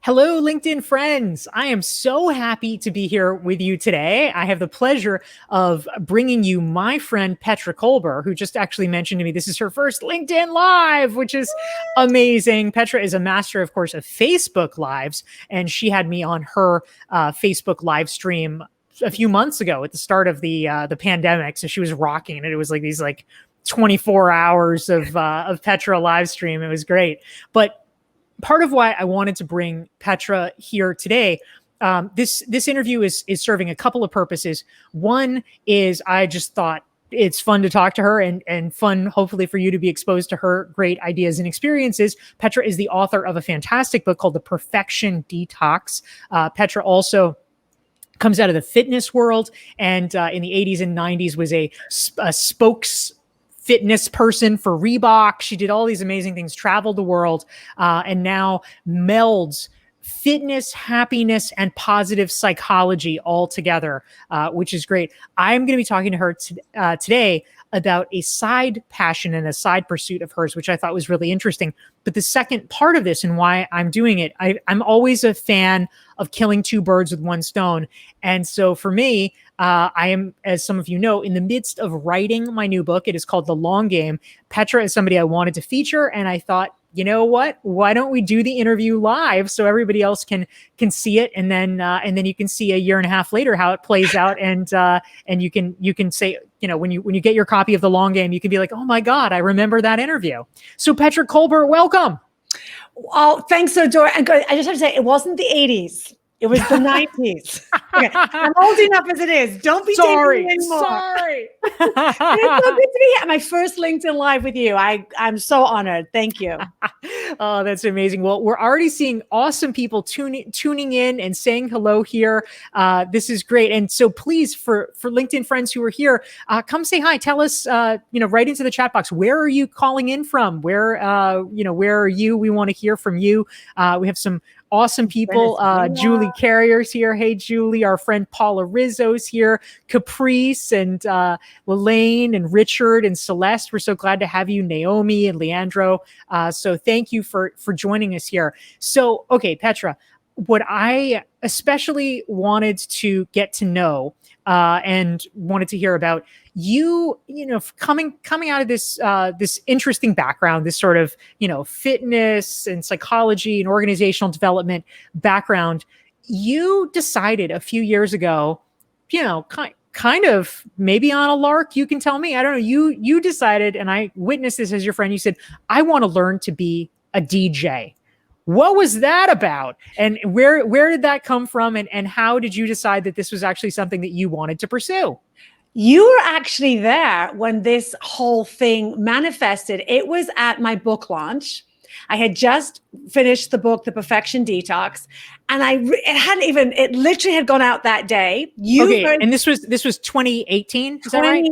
Hello, LinkedIn friends. I am so happy to be here with you today. I have the pleasure of bringing you my friend Petra Kolber, who just actually mentioned to me this is her first LinkedIn Live, which is amazing. Petra is a master, of course, of Facebook Lives, and she had me on her Facebook live stream a few months ago at the start of the pandemic. So she was rocking it. It was like these 24 hours of Petra live stream. It was great. But part of why I wanted to bring Petra here today, this interview is serving a couple of purposes. One is I just thought it's fun to talk to her and fun, hopefully, for you to be exposed to her great ideas and experiences. Petra is the author of a fantastic book called The Perfection Detox. Petra also comes out of the fitness world, and in the 80s and 90s was a spokes fitness person for Reebok. She did all these amazing things, traveled the world, and now melds fitness, happiness, and positive psychology all together, which is great. I'm going to be talking to her today about a side passion and a side pursuit of hers, which I thought was really interesting. But the second part of this and why I'm doing it, I'm always a fan of killing two birds with one stone. And so for me, I am, as some of you know, in the midst of writing my new book. It is called The Long Game. Petra is somebody I wanted to feature, and I thought, you know what? Why don't we do the interview live so everybody else can see it, and then you can see a year and a half later how it plays out, and you can say, when you get your copy of The Long Game, you can be like, oh my God, I remember that interview. So Petra Kolber, welcome. Oh, thanks, Dorie. I just have to say, it wasn't the 80s. It was the 90s. Okay. I'm old enough as it is. Don't be sorry dating me anymore. Sorry. It's so good to be here. My first LinkedIn Live with you. I'm so honored. Thank you. Oh, that's amazing. Well, we're already seeing awesome people tuning in and saying hello here. This is great. And so please, for LinkedIn friends who are here, come say hi. Tell us, right into the chat box. Where are you calling in from? Where are you? We want to hear from you. We have some awesome people. Julie Carrier's here. Hey, Julie. Our friend Paula Rizzo's here. Caprice and Lelaine and Richard and Celeste. We're so glad to have you. Naomi and Leandro. So thank you for joining us here. So, okay, Petra, what I especially wanted to get to know and wanted to hear about you, coming out of this interesting background, this sort of, fitness and psychology and organizational development background, you decided a few years ago, kind of maybe on a lark, you can tell me, I don't know, you decided, and I witnessed this as your friend, you said, I want to learn to be a DJ. What was that about? And where did that come from? And how did you decide that this was actually something that you wanted to pursue? You were actually there when this whole thing manifested. It was at my book launch. I had just finished the book, The Perfection Detox, and it literally had gone out that day. And this was 2018, is that right?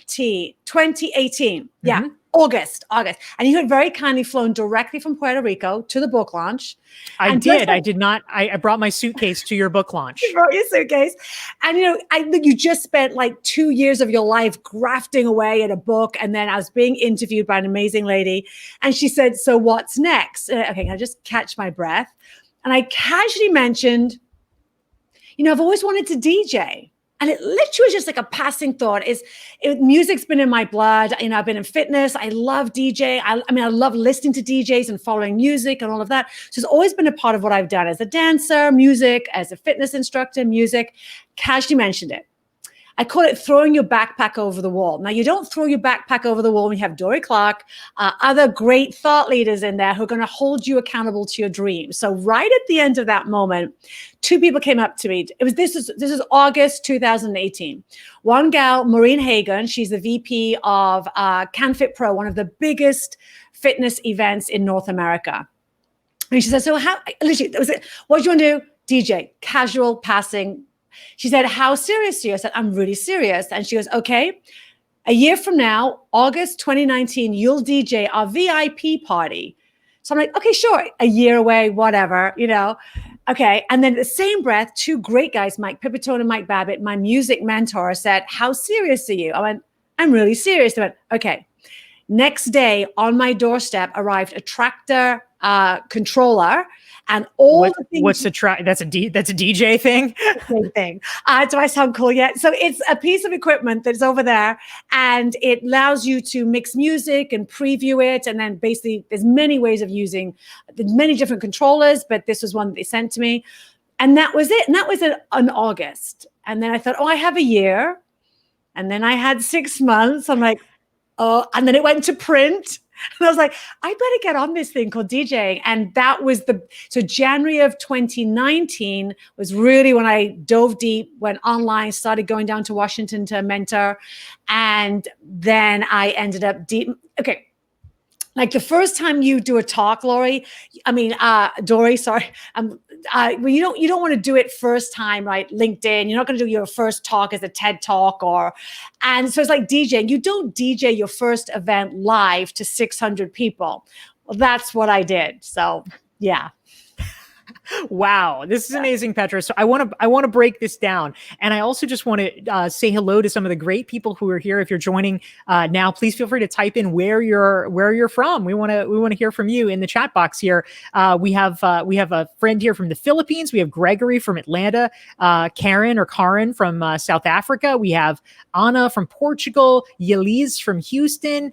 2018. Yeah. Mm-hmm. August. And you had very kindly flown directly from Puerto Rico to the book launch. I did. I did not. I brought my suitcase to your book launch. You brought your suitcase. And, you just spent like 2 years of your life grafting away at a book. And then I was being interviewed by an amazing lady. And she said, so what's next? Okay, I just catch my breath. And I casually mentioned, I've always wanted to DJ. And it literally was just like a passing thought. Music's been in my blood. I've been in fitness. I love DJ. I love listening to DJs and following music and all of that. So it's always been a part of what I've done as a dancer, music, as a fitness instructor, music. Casually mentioned it. I call it throwing your backpack over the wall. Now, you don't throw your backpack over the wall when you have Dorie Clark, other great thought leaders in there who are going to hold you accountable to your dreams. So right at the end of that moment, two people came up to me. This is August 2018. One gal, Maureen Hagan, she's the VP of CanFit Pro, one of the biggest fitness events in North America. And she said, so what do you want to do? DJ, casual, passing. She said, how serious are you? I said, I'm really serious. And she goes, okay, a year from now, August 2019, you'll DJ our VIP party. So I'm like, okay, sure. A year away, whatever, Okay. And then the same breath, two great guys, Mike Pipitone and Mike Babbitt, my music mentor, said, how serious are you? I went, I'm really serious. They went, okay. Next day on my doorstep arrived a tractor, controller, and all the things. What's the track? That's a DJ thing. Same thing. Do I sound cool yet? So it's a piece of equipment that's over there, and it allows you to mix music and preview it. And then basically, there's many ways of using many different controllers, but this was one that they sent to me, and that was it. And that was in August. And then I thought, oh, I have a year, and then I had 6 months. I'm like, oh, and then it went to print. And I was like, I better get on this thing called DJing. And that was so January of 2019 was really when I dove deep, went online, started going down to Washington to mentor. And then I ended up okay. Like the first time you do a talk, Dorie, sorry. Well, you don't want to do it first time, right? LinkedIn. You're not going to do your first talk as a TED talk and so it's like DJing. You don't DJ your first event live to 600 people. Well, that's what I did. So yeah. Wow, this is amazing, Petra. So I want to break this down, and I also just want to say hello to some of the great people who are here. If you're joining now, please feel free to type in where you're from. We want to hear from you in the chat box here. We have a friend here from the Philippines. We have Gregory from Atlanta, Karen from South Africa. We have Anna from Portugal, Yeliz from Houston,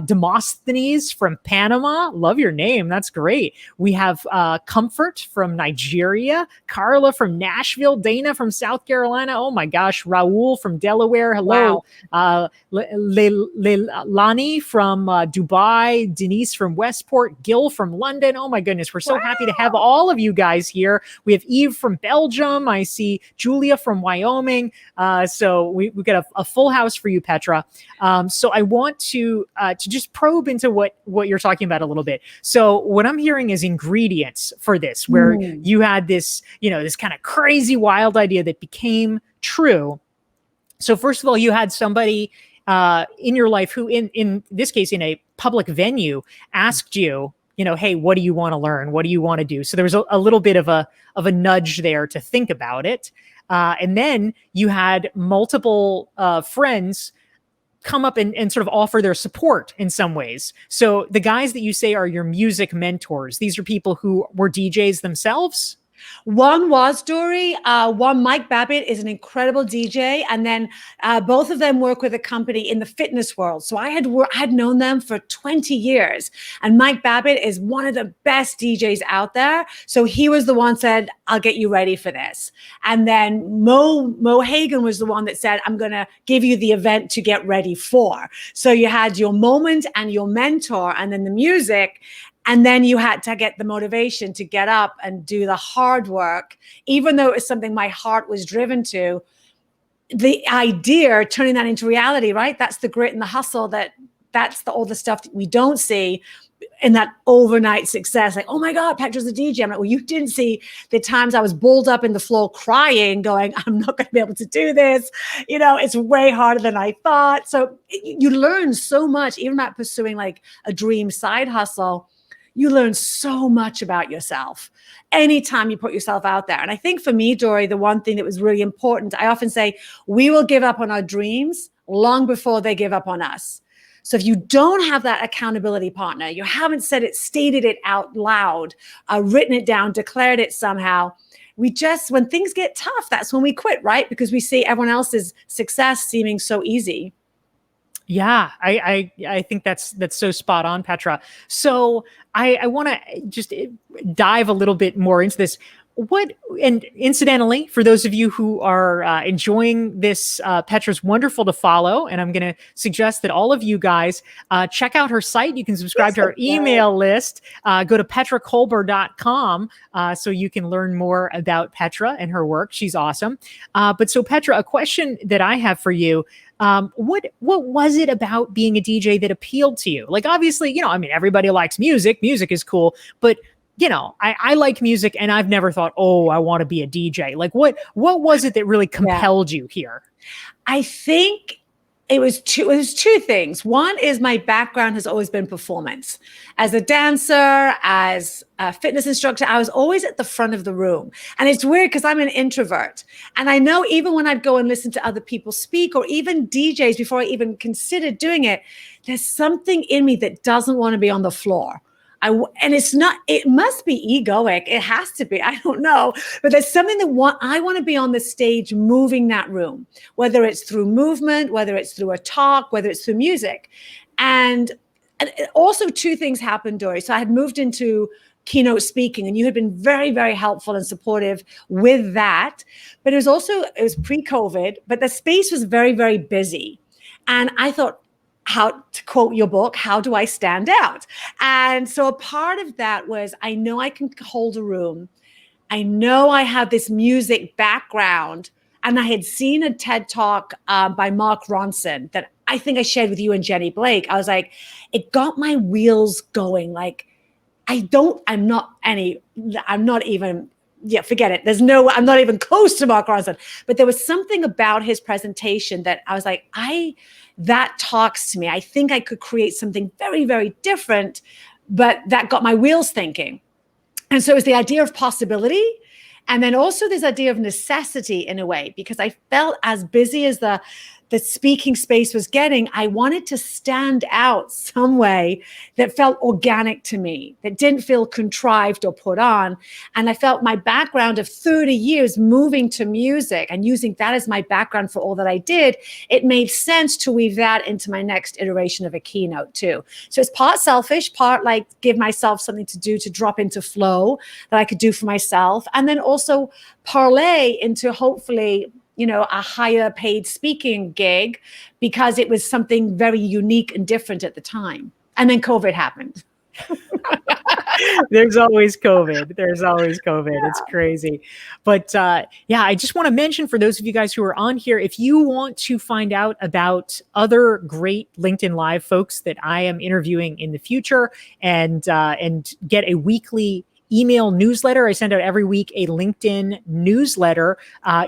Demosthenes from Panama. Love your name. That's great. We have Comfort from Nigeria, Carla from Nashville, Dana from South Carolina. Oh my gosh, Raul from Delaware. Hello. Wow. Lani from Dubai, Denise from Westport, Gil from London. Oh my goodness, we're so happy to have all of you guys here. We have Eve from Belgium. I see Julia from Wyoming. So we've got a full house for you, Petra. So I want to just probe into what you're talking about a little bit. So what I'm hearing is ingredients for this, where you had this, this kind of crazy wild idea that became true. So first of all, you had somebody in your life who, in this case, in a public venue, asked you, hey, what do you want to learn? What do you want to do? So there was a little bit of a nudge there to think about it. And then you had multiple friends come up and sort of offer their support in some ways. So the guys that you say are your music mentors, these are people who were DJs themselves? One was Dorie. One, Mike Babbitt, is an incredible DJ. And then both of them work with a company in the fitness world. So I had known them for 20 years. And Mike Babbitt is one of the best DJs out there. So he was the one said, I'll get you ready for this. And then Mo Hagan was the one that said, I'm going to give you the event to get ready for. So you had your moment and your mentor and then the music. And then you had to get the motivation to get up and do the hard work, even though it was something my heart was driven to. The idea, turning that into reality, right? That's the grit and the hustle. All the stuff that we don't see in that overnight success. Like, oh my God, Petra's a DJ. I'm like, well, you didn't see the times I was balled up in the floor crying, going, I'm not going to be able to do this. It's way harder than I thought. So you learn so much, even about pursuing like a dream side hustle. You learn so much about yourself anytime you put yourself out there. And I think for me, Dorie, the one thing that was really important, I often say, we will give up on our dreams long before they give up on us. So if you don't have that accountability partner, you haven't stated it out loud, written it down, declared it somehow, when things get tough, that's when we quit, right? Because we see everyone else's success seeming so easy. Yeah, I think that's so spot on, Petra. So I want to just dive a little bit more into this. And incidentally, for those of you who are enjoying this, Petra's wonderful to follow. And I'm going to suggest that all of you guys check out her site. You can subscribe to her email list. Go to petrakolber.com so you can learn more about Petra and her work. She's awesome. But so Petra, a question that I have for you, what was it about being a DJ that appealed to you? Like, obviously, everybody likes music. Music is cool, but I like music and I've never thought, oh, I want to be a DJ. Like what was it that really compelled you here? I think it was two things. One is my background has always been performance. As a dancer, as a fitness instructor, I was always at the front of the room. And it's weird because I'm an introvert. And I know even when I'd go and listen to other people speak or even DJs before I even considered doing it, there's something in me that doesn't want to be on the floor. And it's not, it must be egoic. It has to be. I don't know. But there's something that I want to be on the stage moving that room, whether it's through movement, whether it's through a talk, whether it's through music. And also two things happened, Dorie. So I had moved into keynote speaking, and you had been very, very helpful and supportive with that. But it was pre-COVID, but the space was very, very busy. And I thought, how to quote your book, how do I stand out? And so a part of that was, I know I can hold a room. I know I have this music background. And I had seen a TED Talk by Mark Ronson that I think I shared with you and Jenny Blake. I was like, it got my wheels going. Like, I'm not even, forget it. I'm not even close to Mark Ronson. But there was something about his presentation that I was like, that talks to me. I think I could create something very, very different, but that got my wheels thinking. And so it was the idea of possibility. And then also this idea of necessity in a way, because I felt as busy as the speaking space was getting, I wanted to stand out some way that felt organic to me, that didn't feel contrived or put on. And I felt my background of 30 years moving to music and using that as my background for all that I did, it made sense to weave that into my next iteration of a keynote too. So it's part selfish, part like give myself something to do to drop into flow that I could do for myself. And then also parlay into hopefully a higher paid speaking gig because it was something very unique and different at the time. And then COVID happened. There's always COVID. Yeah. It's crazy. But I just want to mention for those of you guys who are on here, if you want to find out about other great LinkedIn Live folks that I am interviewing in the future and get a weekly email newsletter. I send out every week a LinkedIn newsletter.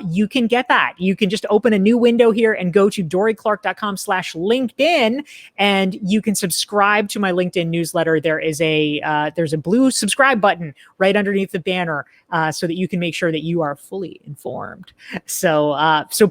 You can get that. You can just open a new window here and go to dorieclark.com/LinkedIn, and you can subscribe to my LinkedIn newsletter. There's a blue subscribe button right underneath the banner, so that you can make sure that you are fully informed. So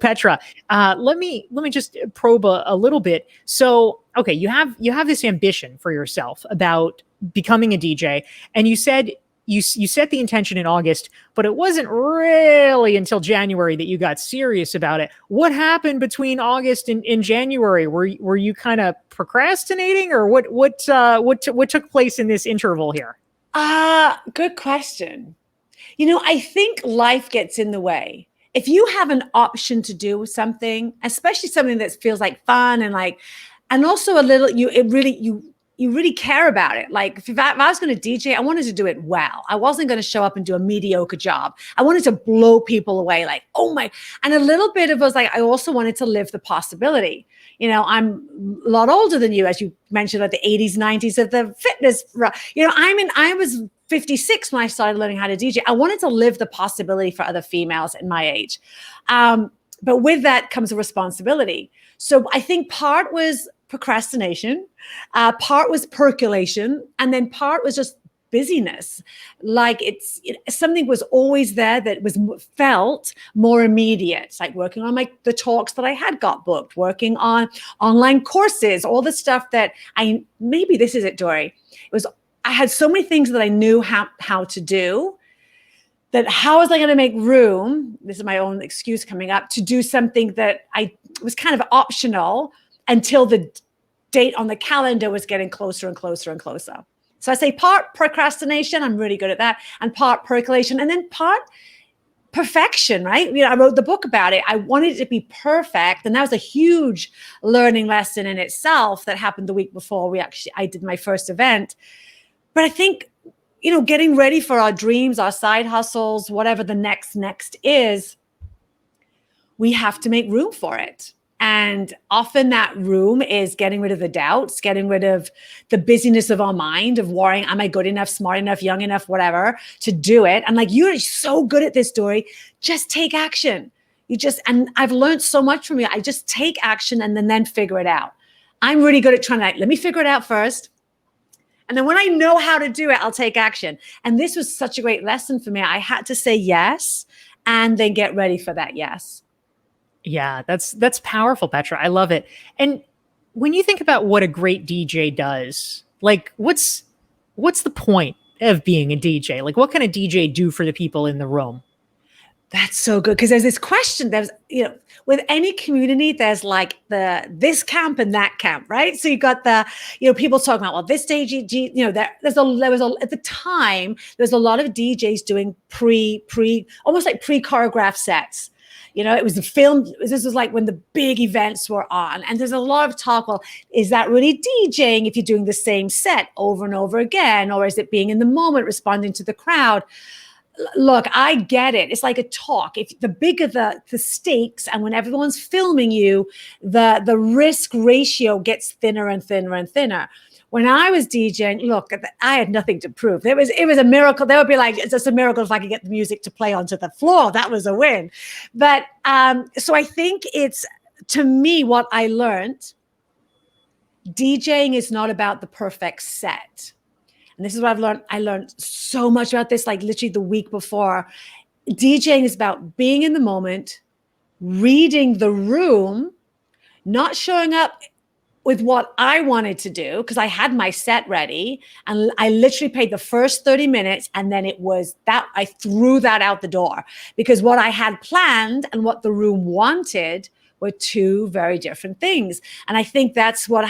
Petra, let me just probe a little bit. So, okay, you have this ambition for yourself about becoming a DJ, and you said you set the intention in August, but it wasn't really until January that you got serious about it. What happened between August and January? Were you kind of procrastinating, or what took place in this interval here? Good question. I think life gets in the way. If you have an option to do something, especially something that feels like fun and also a little, you really care about it. Like if I was going to DJ, I wanted to do it well. I wasn't going to show up and do a mediocre job. I wanted to blow people away. Like, oh my, and a little bit of it was like, I also wanted to live the possibility. I'm a lot older than you, as you mentioned, like the 80s, 90s of the fitness. I was 56 when I started learning how to DJ. I wanted to live the possibility for other females in my age. But with that comes a responsibility. So I think part was procrastination, part was percolation, and then part was just busyness. Like something was always there that felt more immediate. It's like working on the talks that I had got booked, working on online courses, all the stuff that maybe this is it, Dorie. I had so many things that I knew how to do, that how was I going to make room? This is my own excuse coming up to do something that was kind of optional until the date on the calendar was getting closer and closer and closer. So I say part procrastination, I'm really good at that, and part percolation, and then part perfection, right? I wrote the book about it. I wanted it to be perfect, and that was a huge learning lesson in itself that happened the week before I did my first event. But I think, getting ready for our dreams, our side hustles, whatever the next is, we have to make room for it. And often that room is getting rid of the doubts, getting rid of the busyness of our mind, of worrying, am I good enough, smart enough, young enough, whatever, to do it? And you're so good at this, Dorie. Just take action. And I've learned so much from you. I just take action and then figure it out. I'm really good at trying to let me figure it out first. And then when I know how to do it, I'll take action. And this was such a great lesson for me. I had to say yes and then get ready for that yes. Yeah, that's powerful, Petra. I love it. And when you think about what a great DJ does, what's what's the point of being a DJ? Like, what can a DJ do for the people in the room? That's so good, because there's this question. There's, with any community, there's like this camp and that camp, right? So you got the, people talking about, well, this DJ, there was at the time there's a lot of DJs doing almost like pre-choreographed sets. It was the film. This was like when the big events were on, and there's a lot of talk. Well, is that really DJing if you're doing the same set over and over again, or is it being in the moment, responding to the crowd? Look, I get it. It's like a talk. If the bigger the stakes, and when everyone's filming you, the risk ratio gets thinner and thinner and thinner. When I was DJing, look, I had nothing to prove. It was a miracle. They would be like, it's just a miracle if I could get the music to play onto the floor. That was a win. But so I think it's, to me, what I learned, DJing is not about the perfect set. And this is what I've learned. I learned so much about this, like literally the week before. DJing is about being in the moment, reading the room, not showing up with what I wanted to do, because I had my set ready, and I literally played the first 30 minutes, and then it was that I threw that out the door, because what I had planned and what the room wanted were two very different things. And I think that's what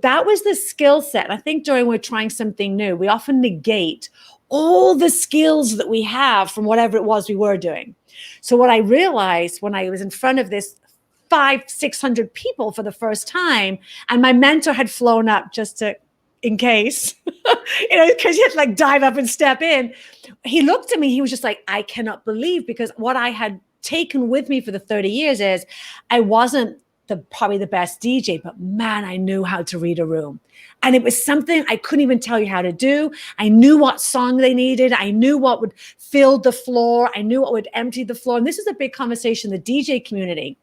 that was the skill set. I think during we're trying something new, we often negate all the skills that we have from whatever it was we were doing. So what I realized when I was in front of this 500-600 people for the first time, and my mentor had flown up just in case, because you had to like dive up and step in. He looked at me, he was just like, I cannot believe, because what I had taken with me for the 30 years is I wasn't probably the best DJ, but man, I knew how to read a room. And it was something I couldn't even tell you how to do. I knew what song they needed. I knew what would fill the floor. I knew what would empty the floor. And this is a big conversation in the DJ community.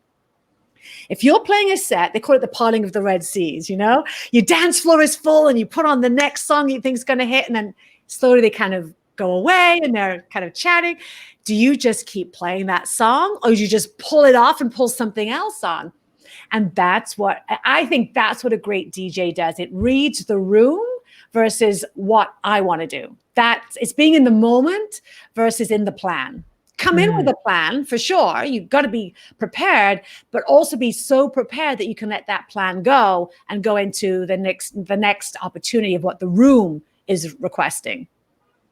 If you're playing a set, they call it the parting of the Red Seas, your dance floor is full and you put on the next song you think is going to hit, and then slowly they kind of go away and they're kind of chatting. Do you just keep playing that song, or do you just pull it off and pull something else on? And that's what I think, that's what a great DJ does. It reads the room versus what I want to do. It's being in the moment versus in the plan. Come in with a plan, for sure. You've got to be prepared, but also be so prepared that you can let that plan go and go into the next opportunity of what the room is requesting.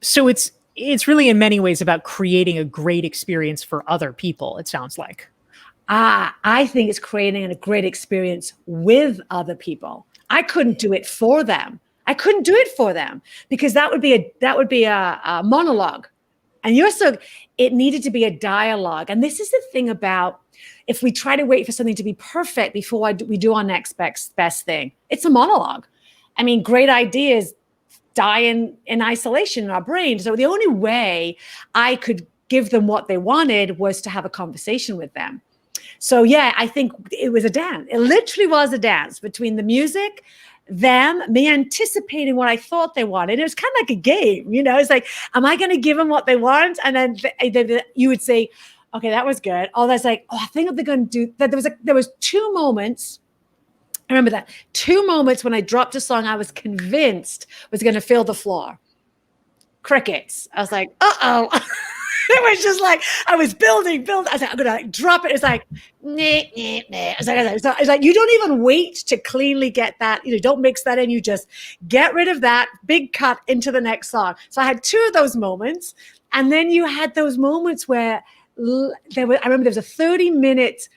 So it's really in many ways about creating a great experience for other people, it sounds like. I think it's creating a great experience with other people. I couldn't do it for them. Because that would be a monologue. And it needed to be a dialogue. And this is the thing about, if we try to wait for something to be perfect before we do our next best thing, it's a monologue. I mean, great ideas die in isolation in our brain. So the only way I could give them what they wanted was to have a conversation with them. So yeah, I think it was a dance. It literally was a dance between the music, me anticipating what I thought they wanted. It was kind of like a game, It's like, am I going to give them what they want? And then you would say, okay, that was good. Oh, that's like, I think they're going to do that. There was 2 moments. I remember that 2 moments when I dropped a song I was convinced was going to fill the floor. Crickets. I was like, uh-oh. It was just like, I was building. I was like, I'm going to drop it. It's like, nah. It's like, you don't even wait to cleanly get that. Don't mix that in. You just get rid of that, big cut into the next song. So I had 2 of those moments. And then you had those moments where I remember there was a 30-minute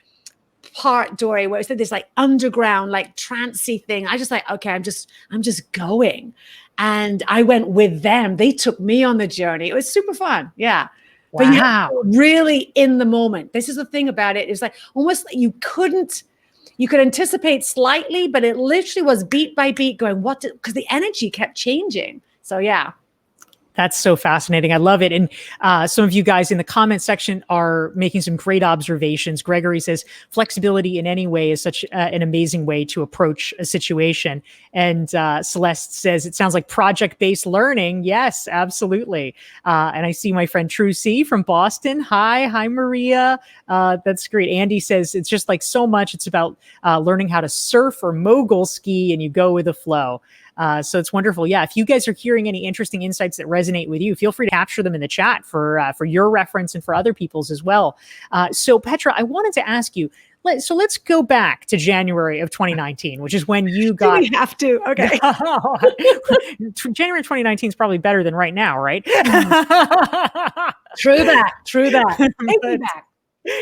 part, Dorie, where it said this like underground, like trancey thing. I just like, okay, I'm just going. And I went with them. They took me on the journey. It was super fun. Yeah. Wow. But you're really in the moment. This is the thing about it. It's like almost like you could anticipate slightly, but it literally was beat by beat going, because the energy kept changing. So yeah. That's so fascinating. I love it. And some of you guys in the comment section are making some great observations. Gregory says, flexibility in any way is such an amazing way to approach a situation. And Celeste says, it sounds like project-based learning. Yes, absolutely. And I see my friend True C from Boston. Hi, Maria. That's great. Andy says, it's just like so much. It's about learning how to surf or mogul ski, and you go with the flow. So it's wonderful. Yeah. If you guys are hearing any interesting insights that resonate with you, feel free to capture them in the chat for your reference and for other people's as well. So Petra, I wanted to ask you, so let's go back to January of 2019, which is when you Do got. we have to? Okay. January 2019 is probably better than right now, right? True that. True that. Take me But- back.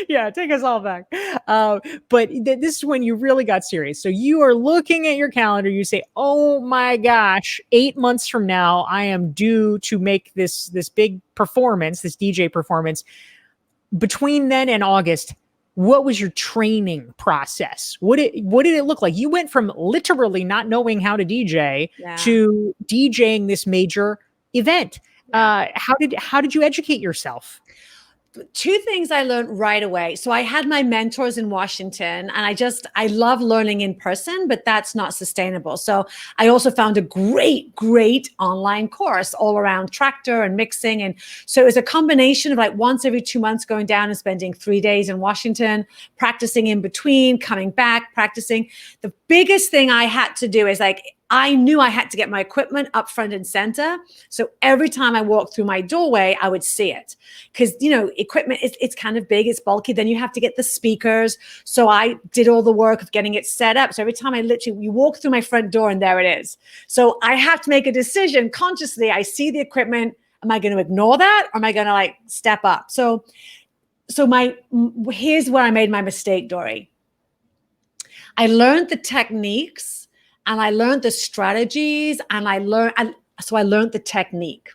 yeah, take us all back. But this is when you really got serious. So you are looking at your calendar. You say, "Oh my gosh, 8 months from now, I am due to make this big performance, this DJ performance." Between then and August, what was your training process? What did it look like? You went from literally not knowing how to DJ to DJing this major event. How did you educate yourself? Two things I learned right away. So I had my mentors in Washington, and I love learning in person, but that's not sustainable. So I also found a great online course all around tractor and mixing. And so it was a combination of like once every 2 months going down and spending 3 days in Washington, practicing in between, coming back, practicing. The biggest thing I had to do is like, I knew I had to get my equipment up front and center. So every time I walked through my doorway, I would see it. Because, equipment, it's kind of big, it's bulky. Then you have to get the speakers. So I did all the work of getting it set up. So every time you walk through my front door and there it is. So I have to make a decision consciously. I see the equipment. Am I going to ignore that? Or am I going to like step up? So here's where I made my mistake, Dorie. I learned the techniques. And I learned the strategies, and I learned the technique.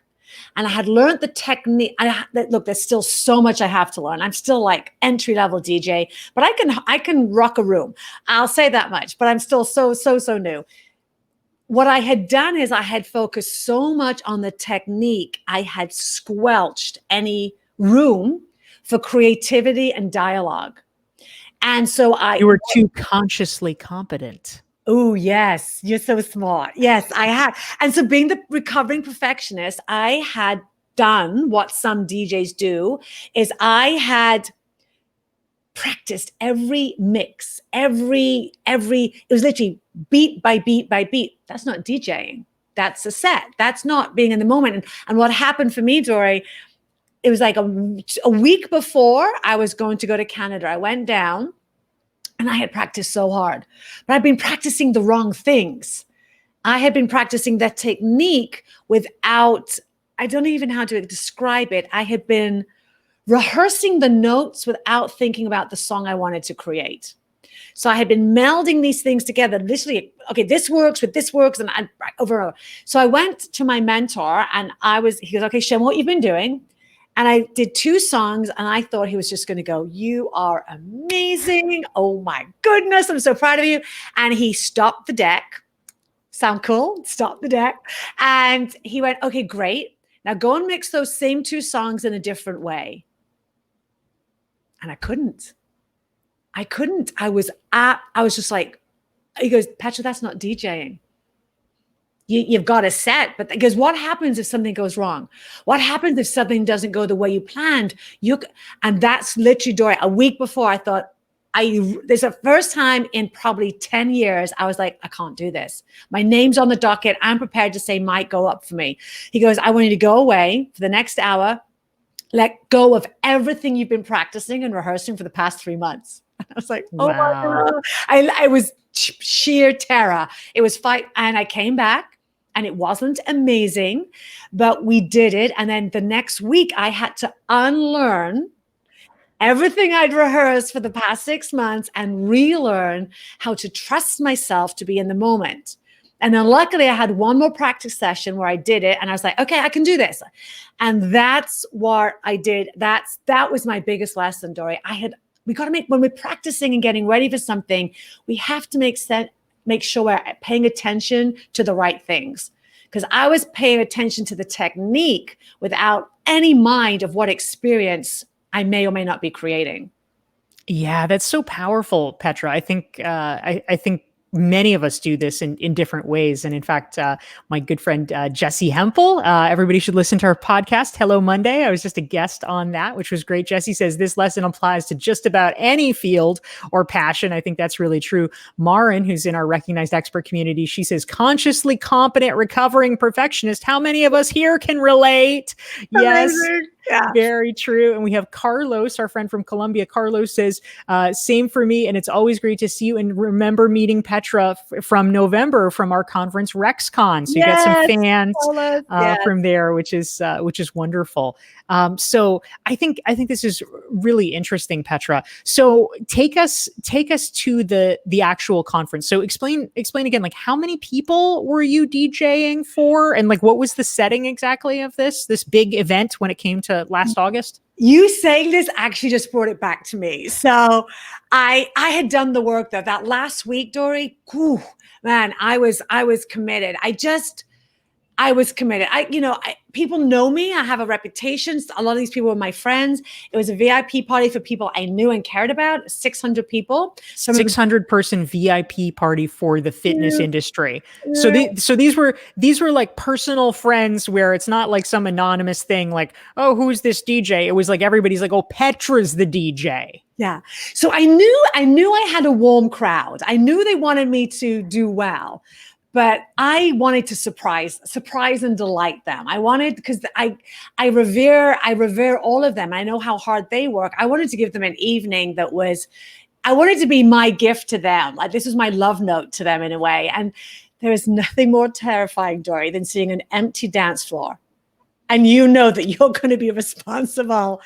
And I had learned the technique. Look, there's still so much I have to learn. I'm still like entry-level DJ, but I can rock a room. I'll say that much, but I'm still so new. What I had done is I had focused so much on the technique, I had squelched any room for creativity and dialogue. And so you were too consciously competent. Oh, yes. You're so smart. Yes, I had. And so being the recovering perfectionist, I had done what some DJs do is I had practiced every mix, it was literally beat by beat by beat. That's not DJing. That's a set. That's not being in the moment. And what happened for me, Dorie, it was like a week before I was going to go to Canada. I went down. And I had practiced so hard, but I'd been practicing the wrong things. I had been practicing that technique without, I don't even know how to describe it. I had been rehearsing the notes without thinking about the song I wanted to create. So I had been melding these things together, literally, okay, this works with this works, and over and over. So I went to my mentor and he goes, okay, Shem, what you've been doing? And I did 2 songs, and I thought he was just going to go, you are amazing. Oh my goodness, I'm so proud of you. And he stopped the deck. Sound cool? Stop the deck. And he went, okay, great. Now go and mix those same 2 songs in a different way. And I couldn't. I was just like, he goes, Petra, that's not DJing. You've got a set, but because what happens if something goes wrong? What happens if something doesn't go the way you planned? And that's literally, Dorie, a week before I thought, there's the first time in probably 10 years, I was like, I can't do this. My name's on the docket. I'm prepared to say, Mike, go up for me. He goes, I want you to go away for the next hour, let go of everything you've been practicing and rehearsing for the past 3 months. I was like, oh wow. My God. I was sheer terror. It was fight. And I came back. And it wasn't amazing, but we did it. And then the next week, I had to unlearn everything I'd rehearsed for the past 6 months and relearn how to trust myself to be in the moment. And then luckily, I had one more practice session where I did it. And I was like, okay, I can do this. And that's what I did. That was my biggest lesson, Dorie. We got to when we're practicing and getting ready for something, we have to make sure we're paying attention to the right things. Because I was paying attention to the technique without any mind of what experience I may or may not be creating. Yeah, that's so powerful, Petra. I think many of us do this in different ways. And in fact, my good friend Jessie Hempel, everybody should listen to her podcast, Hello Monday. I was just a guest on that, which was great. Jessie says this lesson applies to just about any field or passion. I think that's really true. Marin, who's in our recognized expert community, she says, consciously competent, recovering perfectionist. How many of us here can relate? Yes. Amazing. Yeah. Very true. And we have Carlos, our friend from Colombia. Carlos says, same for me. And it's always great to see you and remember meeting Petra from November from our conference RexCon. So you got some fans from there, which is wonderful. So I think this is really interesting, Petra. So take us to the actual conference. So explain again, like how many people were you DJing for, and like what was the setting exactly of this big event when it came to last August? You saying this actually just brought it back to me. So I had done the work though that last week, Dorie. Whew, man, I was committed. I was committed. People know me. I have a reputation. A lot of these people were my friends. It was a VIP party for people I knew and cared about. 600 people. 600 person VIP party for the fitness industry. So these were like personal friends where it's not like some anonymous thing like, oh, who's this DJ? It was like everybody's like, oh, Petra's the DJ. Yeah. So I knew I had a warm crowd. I knew they wanted me to do well. But I wanted to surprise and delight them. I wanted, because I revere all of them. I know how hard they work. I wanted to give them an evening I wanted to be my gift to them. Like this was my love note to them in a way. And there is nothing more terrifying, Dorie, than seeing an empty dance floor. And you know that you're going to be responsible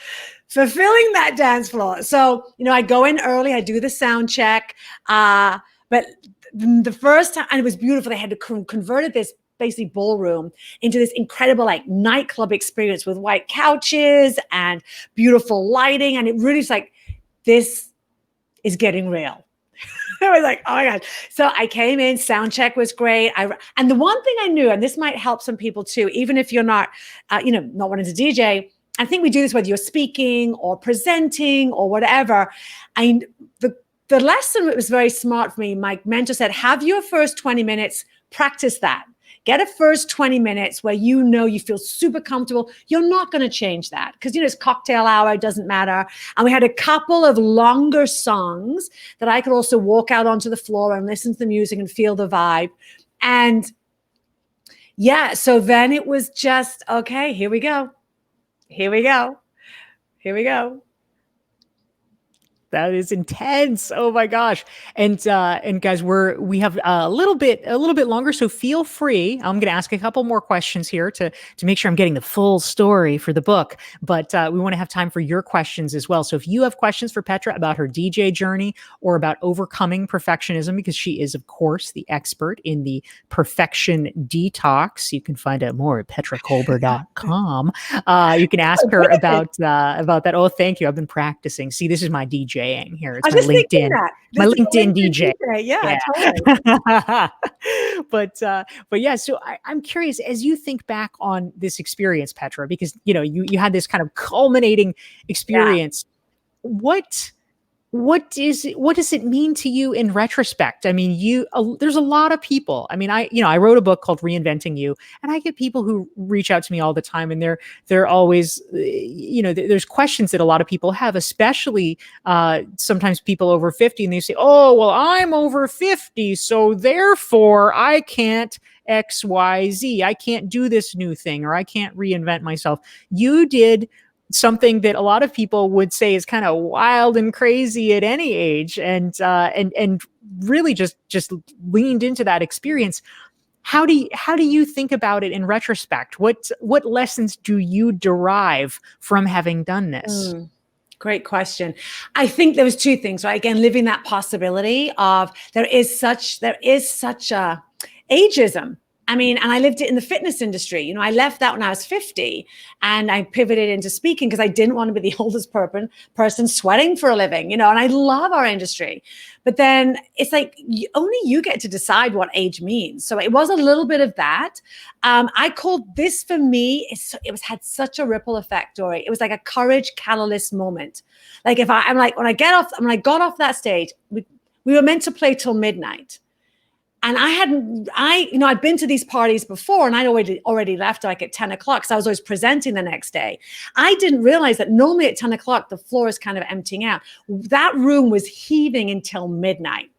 for filling that dance floor. So, I go in early, I do the sound check, but the first time, and it was beautiful, they had to converted this basically ballroom into this incredible like nightclub experience with white couches and beautiful lighting. And it really is like, this is getting real. I was like, oh my God. So I came in, sound check was great. And the one thing I knew, and this might help some people too, even if you're not, not wanting to DJ, I think we do this whether you're speaking or presenting or whatever. The lesson that was very smart for me, my mentor said, have your first 20 minutes, practice that. Get a first 20 minutes where you feel super comfortable. You're not going to change that because, it's cocktail hour, it doesn't matter. And we had a couple of longer songs that I could also walk out onto the floor and listen to the music and feel the vibe. And yeah, so then it was just, okay, here we go. Here we go. Here we go. That is intense. Oh my gosh. And guys, we have a little bit longer. So feel free. I'm going to ask a couple more questions here to make sure I'm getting the full story for the book, but we want to have time for your questions as well. So if you have questions for Petra about her DJ journey or about overcoming perfectionism, because she is of course the expert in the Perfection Detox, you can find out more at petrakolber.com. You can ask her about that. Oh, thank you. I've been practicing. See, this is my DJ. Here. It's my LinkedIn. My LinkedIn DJ. Yeah. Totally. But yeah, so I'm curious, as you think back on this experience, Petra, because you had this kind of culminating experience. What does it mean to you in retrospect? I mean, there's a lot of people. I mean, I wrote a book called Reinventing You, and I get people who reach out to me all the time, and they're always, there's questions that a lot of people have, especially sometimes people over 50, and they say, oh, well, I'm over 50, so therefore I can't X, Y, Z. I can't do this new thing, or I can't reinvent myself. You did something that a lot of people would say is kind of wild and crazy at any age, and really just leaned into that experience. How do you think about it in retrospect? What lessons do you derive from having done this? Great question. I think there was two things, right? Again, living that possibility of there is such a ageism. I mean, and I lived it in the fitness industry. I left that when I was 50 and I pivoted into speaking because I didn't want to be the oldest person sweating for a living, and I love our industry. But then it's like only you get to decide what age means. So it was a little bit of that. I called this, for me, it had such a ripple effect, Dorie. It was like a courage catalyst moment. Like when I got off that stage, we were meant to play till midnight. And I'd been to these parties before, and I'd already left like at 10 o'clock. So I was always presenting the next day. I didn't realize that normally at 10 o'clock, the floor is kind of emptying out. That room was heaving until midnight.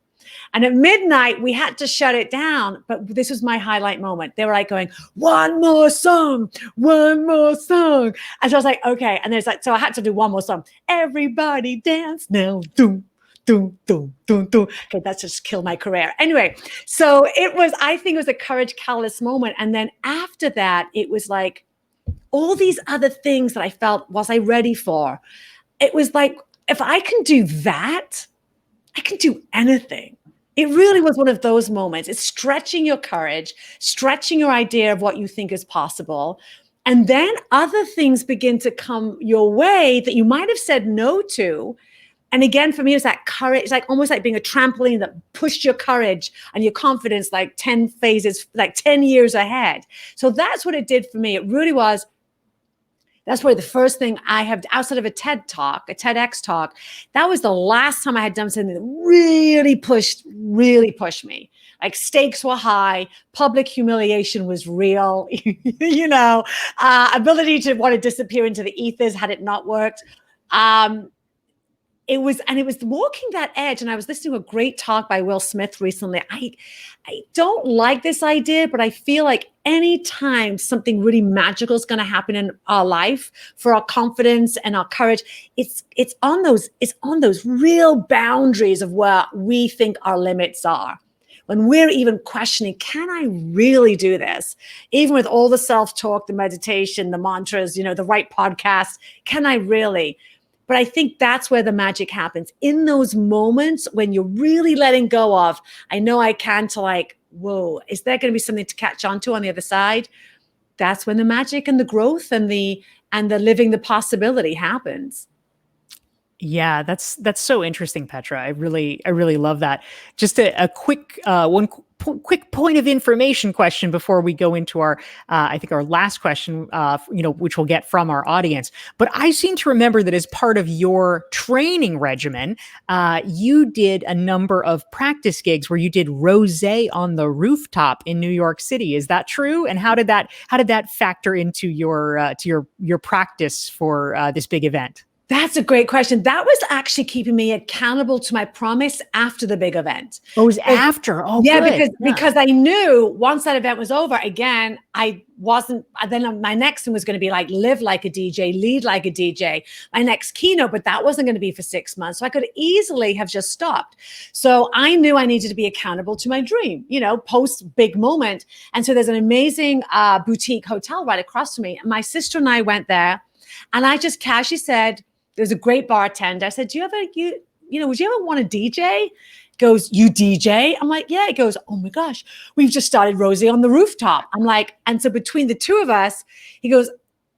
And at midnight, we had to shut it down. But this was my highlight moment. They were like going, one more song, one more song. And so I was like, okay. And there's like, so I had to do one more song. Everybody dance now. Doom, doom, doom, doom, doom. Okay, that's just killed my career. Anyway, so I think it was a courage catalyst moment. And then after that, it was like all these other things that I felt, was I ready for? It was like, if I can do that, I can do anything. It really was one of those moments. It's stretching your courage, stretching your idea of what you think is possible. And then other things begin to come your way that you might have said no to. And again, for me, it's that courage. It's like almost like being a trampoline that pushed your courage and your confidence like 10 phases, like 10 years ahead. So that's what it did for me. It really was. That's probably the first thing I have outside of a TED talk, a TEDx talk. That was the last time I had done something that really pushed me. Like stakes were high, public humiliation was real, ability to want to disappear into the ethers had it not worked. It was walking that edge. And I was listening to a great talk by Will Smith recently. I don't like this idea, but I feel like anytime something really magical is going to happen in our life for our confidence and our courage, it's on those real boundaries of where we think our limits are. When we're even questioning, can I really do this? Even with all the self-talk, the meditation, the mantras, the right podcast, can I really? But I think that's where the magic happens. In those moments when you're really letting go of, I know I can, to like, whoa, is there going to be something to catch on to on the other side? That's when the magic and the growth and the living the possibility happens. Yeah, that's so interesting, Petra. I really love that. Just a quick quick point of information question before we go into our I think our last question, which we'll get from our audience. But I seem to remember that as part of your training regimen, you did a number of practice gigs where you did rosé on the rooftop in New York City. Is that true? And how did that factor into your practice for this big event? That's a great question. That was actually keeping me accountable to my promise after the big event. Oh, it was after. Oh, yeah, good. Because I knew once that event was over, again, then my next thing was going to be like live like a DJ, lead like a DJ, my next keynote, but that wasn't going to be for 6 months. So I could easily have just stopped. So I knew I needed to be accountable to my dream, post big moment. And so there's an amazing boutique hotel right across from me. And my sister and I went there, and I just casually said, there's a great bartender. I said, would you ever want to DJ? Goes, you DJ? I'm like, yeah. He goes, oh my gosh, we've just started Rosie on the rooftop. I'm like, and so between the two of us, he goes,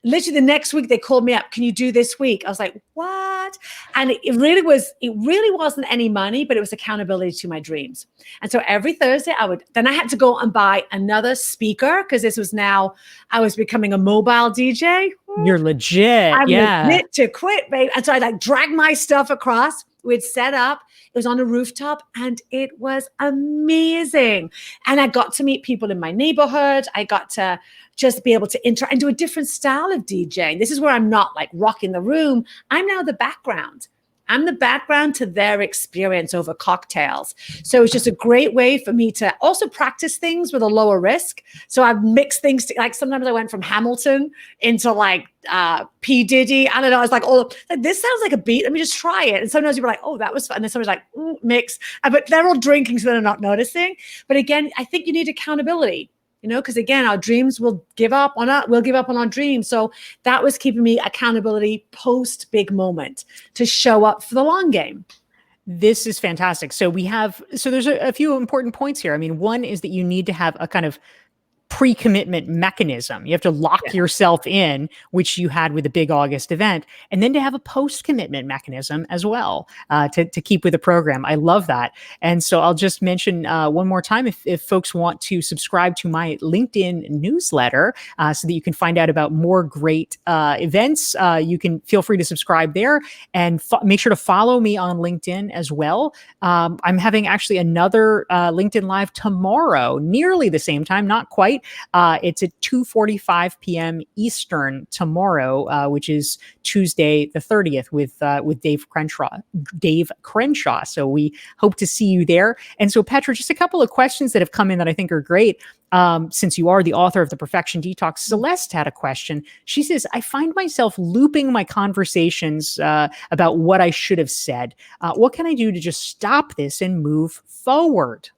literally the next week they called me up. Can you do this week? I was like, what? And it really wasn't any money, but it was accountability to my dreams. And so every Thursday then I had to go and buy another speaker because I was becoming a mobile DJ. You're legit. I'm yeah. legit to quit, babe. And so I drag my stuff across. We'd set up. It was on a rooftop, and it was amazing. And I got to meet people in my neighborhood. I got to just be able to interact and do a different style of DJing. This is where I'm not like rocking the room. I'm now the background. I'm the background to their experience over cocktails. So it's just a great way for me to also practice things with a lower risk. So I've mixed things like sometimes I went from Hamilton into like P. Diddy. I don't know. I was like, this sounds like a beat. Let me just try it. And sometimes you're like, oh, that was fun. And then somebody's like, mix. But they're all drinking, so they're not noticing. But again, I think you need accountability. Because again, our dreams we'll give up on our dreams. So that was keeping me accountability post big moment to show up for the long game. This is fantastic. So there's a few important points here. I mean, one is that you need to have a kind of pre-commitment mechanism. You have to lock yourself in, which you had with the big August event, and then to have a post-commitment mechanism as well to keep with the program. I love that. And so I'll just mention one more time, if folks want to subscribe to my LinkedIn newsletter so that you can find out about more great events, you can feel free to subscribe there, and make sure to follow me on LinkedIn as well. I'm having actually another LinkedIn Live tomorrow, nearly the same time, not quite. It's at 2:45 p.m. Eastern tomorrow, which is Tuesday the 30th with Dave Crenshaw. So we hope to see you there. And so, Petra, just a couple of questions that have come in that I think are great. Since you are the author of the Perfection Detox, Celeste had a question. She says, I find myself looping my conversations about what I should have said. What can I do to just stop this and move forward?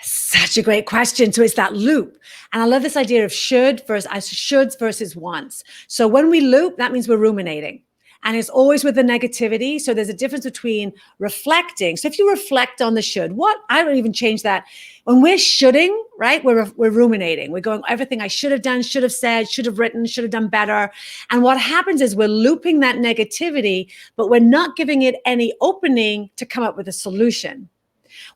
Such a great question. So it's that loop. And I love this idea of shoulds versus wants. So when we loop, that means we're ruminating. And it's always with the negativity. So there's a difference between reflecting. So if you reflect on the should, I don't even change that. When we're shoulding, right, we're ruminating. We're going, everything I should have done, should have said, should have written, should have done better. And what happens is we're looping that negativity, but we're not giving it any opening to come up with a solution.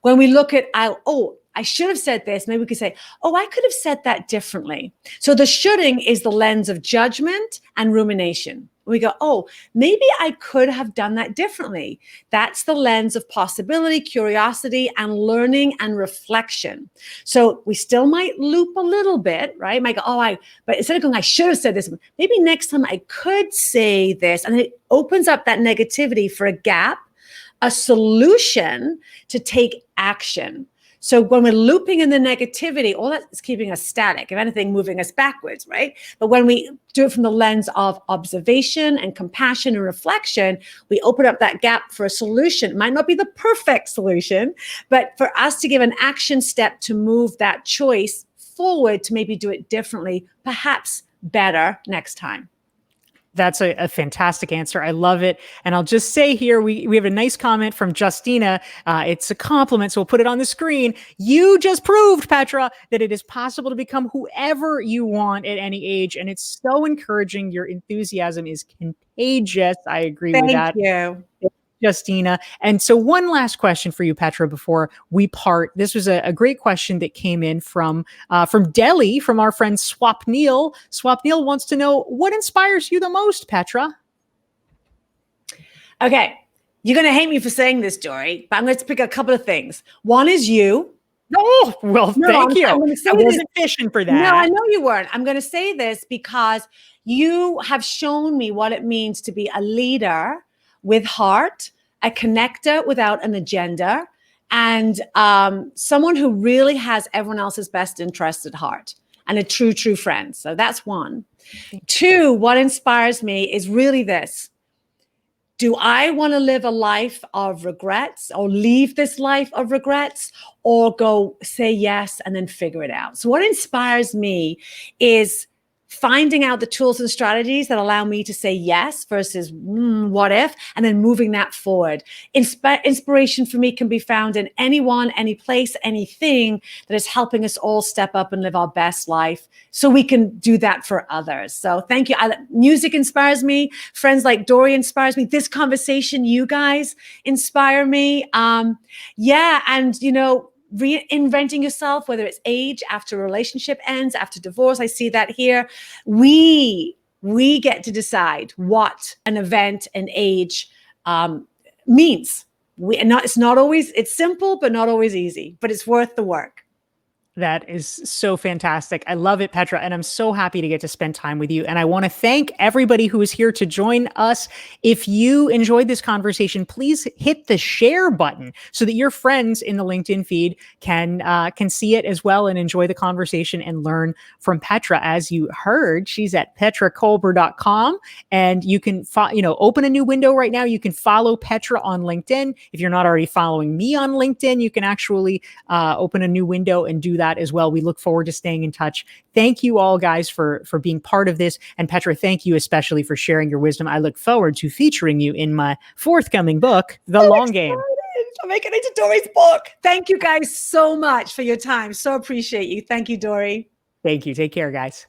When we look at, I should have said this, maybe we could say, I could have said that differently. So the shoulding is the lens of judgment and rumination. We go, maybe I could have done that differently. That's the lens of possibility, curiosity, and learning and reflection. So we still might loop a little bit, right? Might go, but instead of going, I should have said this, maybe next time I could say this. And it opens up that negativity for a gap, a solution to take action. So when we're looping in the negativity, all that is keeping us static, if anything, moving us backwards, right? But when we do it from the lens of observation and compassion and reflection, we open up that gap for a solution. It might not be the perfect solution, but for us to give an action step to move that choice forward, to maybe do it differently, perhaps better next time. That's a fantastic answer. I love it. And I'll just say here, we have a nice comment from Justina. It's a compliment, so we'll put it on the screen. You just proved, Petra, that it is possible to become whoever you want at any age. And it's so encouraging. Your enthusiasm is contagious. I agree with that. Thank you, Justina. And so one last question for you, Petra, before we part. This was a great question that came in from Delhi, from our friend Swapnil. Swapnil wants to know, what inspires you the most, Petra? Okay. You're going to hate me for saying this, Dorie, but I'm going to pick a couple of things. One is you. Oh, well, thank you. I wasn't fishing for that. No, I know you weren't. I'm going to say this because you have shown me what it means to be a leader with heart, a connector without an agenda, and someone who really has everyone else's best interest at heart, and a true friend. So that's one. Two, what inspires me is really this. Do I want to live a life of regrets, or leave this life of regrets, or go say yes and then figure it out? So what inspires me is finding out the tools and strategies that allow me to say yes versus what if, and then moving that forward. Inspiration for me can be found in anyone, any place, anything that is helping us all step up and live our best life, so we can do that for others. So thank you. Music inspires me. Friends like Dorie inspires me. This conversation, you guys inspire me. And reinventing yourself, whether it's age, after a relationship ends, after divorce. I see that here. We get to decide what an event, an age means. It's simple, but not always easy, but it's worth the work. That is so fantastic. I love it, Petra, and I'm so happy to get to spend time with you. And I want to thank everybody who is here to join us. If you enjoyed this conversation, please hit the share button so that your friends in the LinkedIn feed can see it as well and enjoy the conversation and learn from Petra. As you heard, she's at petrakolber.com, and you can open a new window right now. You can follow Petra on LinkedIn. If you're not already following me on LinkedIn, you can actually open a new window and do that as well. We look forward to staying in touch. Thank you all, guys, for being part of this. And Petra, thank you especially for sharing your wisdom. I look forward to featuring you in my forthcoming book, The Long Game. I'll make it into Dorie's book. Thank you guys so much for your time. So appreciate you. Thank you, Dorie. Thank you. Take care, guys.